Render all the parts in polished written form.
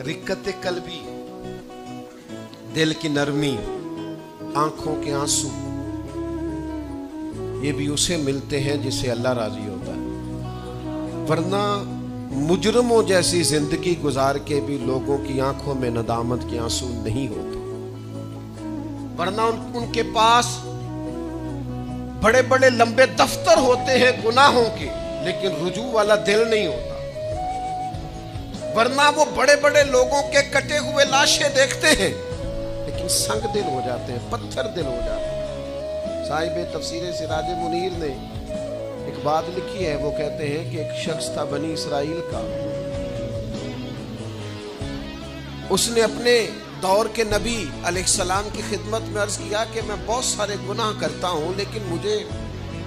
रिक्कत कल्बी, दिल की नरमी, आंखों के आंसू, ये भी उसे मिलते हैं जिसे अल्लाह राजी होता है। वरना मुजरमों जैसी जिंदगी गुजार के भी लोगों की आंखों में नदामत के आंसू नहीं होते। वरना उनके पास बड़े बड़े लंबे दफ्तर होते हैं गुनाहों के, लेकिन रुजू वाला दिल नहीं होता। वरना वो बड़े बड़े लोगों के कटे हुए लाशें देखते हैं, लेकिन संग दिल हो जाते हैं, पत्थर दिल हो जाते हैं। साहिब तफसीर सिराज मुनीर ने एक बात लिखी है, वो कहते हैं कि एक शख्स था बनी इसराइल का, उसने अपने दौर के नबी अलैहिस्सलाम की खिदमत में अर्ज किया कि मैं बहुत सारे गुनाह करता हूं, लेकिन मुझे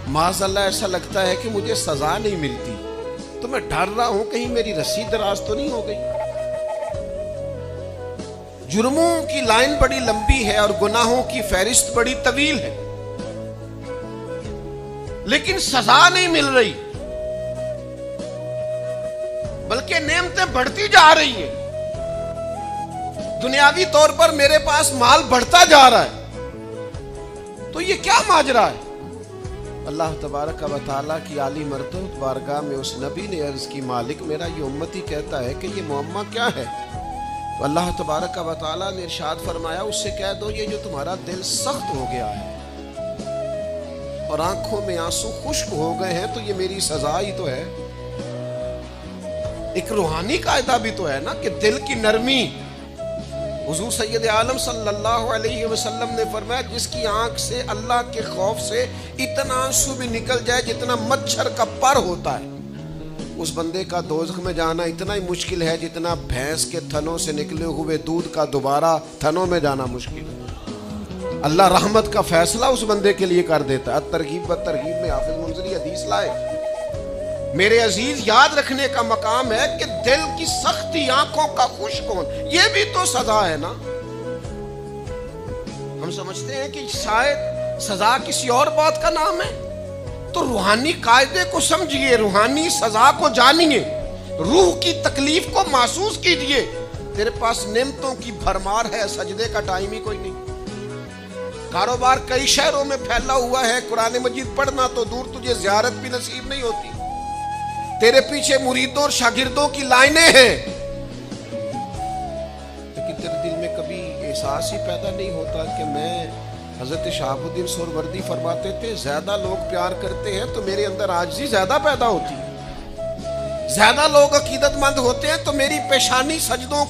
माज़अल्लाह ऐसा लगता है कि मुझे सजा नहीं मिलती, तो मैं डर रहा हूं कहीं मेरी रस्सी दराज तो नहीं हो गई। जुर्मों की लाइन बड़ी लंबी है और गुनाहों की फहरिस्त बड़ी तवील है, लेकिन सजा नहीं मिल रही, बल्कि नेमतें बढ़ती जा रही हैं। दुनियावी तौर पर मेरे पास माल बढ़ता जा रहा है, तो ये क्या माजरा है? अल्लाह तबारक व तआला की आली मर्तबत बारगाह में उस नबी ने अर्ज की, मालिक मेरा ये उम्मती कहता है कि ये मुअम्मा क्या है? तो अल्लाह तबारक व तआला ने इरशाद फरमाया, उससे कह दो ये जो तुम्हारा दिल सख्त हो गया है और आंखों में आंसू खुश्क हो गए हैं, तो ये मेरी सजा ही तो है। एक रूहानी कायदा भी तो है ना कि दिल की नरमी। हुजूर सैयद आलम सल्लल्लाहु अलैहि वसल्लम ने फरमाया, जिसकी आंख से अल्लाह के खौफ से इतना आंसू भी निकल जाए जितना मच्छर का पर होता है, उस बंदे का दोज़ख में जाना इतना ही मुश्किल है जितना भैंस के थनों से निकले हुए दूध का दोबारा थनों में जाना मुश्किल है। अल्लाह रहमत का फैसला उस बंदे के लिए कर देता है। तरगीब व तरगीब में हाफिज मुंज़री हदीस लाए। मेरे अजीज, याद रखने का मकाम है कि दिल की सख्ती, आंखों का खुश्क होना, ये भी तो सजा है ना। हम समझते हैं कि शायद सजा किसी और बात का नाम है, तो रूहानी कायदे को समझिए, रूहानी सजा को जानिए, रूह की तकलीफ को महसूस कीजिए। तेरे पास नेमतों की भरमार है, सजदे का टाइम ही कोई नहीं। कारोबार कई शहरों में फैला हुआ है, कुरान मजीद पढ़ना तो दूर, तुझे ज़ियारत भी नसीब नहीं होती। तेरे पीछे मुरीदों और शागिर्दों की लाइनें हैं, लेकिन तेरे दिल में कभी एहसास ही पैदा नहीं होता कि मैं, हजरत शहाबुद्दीन सुहरवर्दी फरमाते थे, ज्यादा लोग प्यार करते हैं तो मेरे अंदर आजिज़ी ज्यादा पैदा होती है, ज्यादा लोग अकीदतमंद होते हैं तो मेरी पेशानी सजदों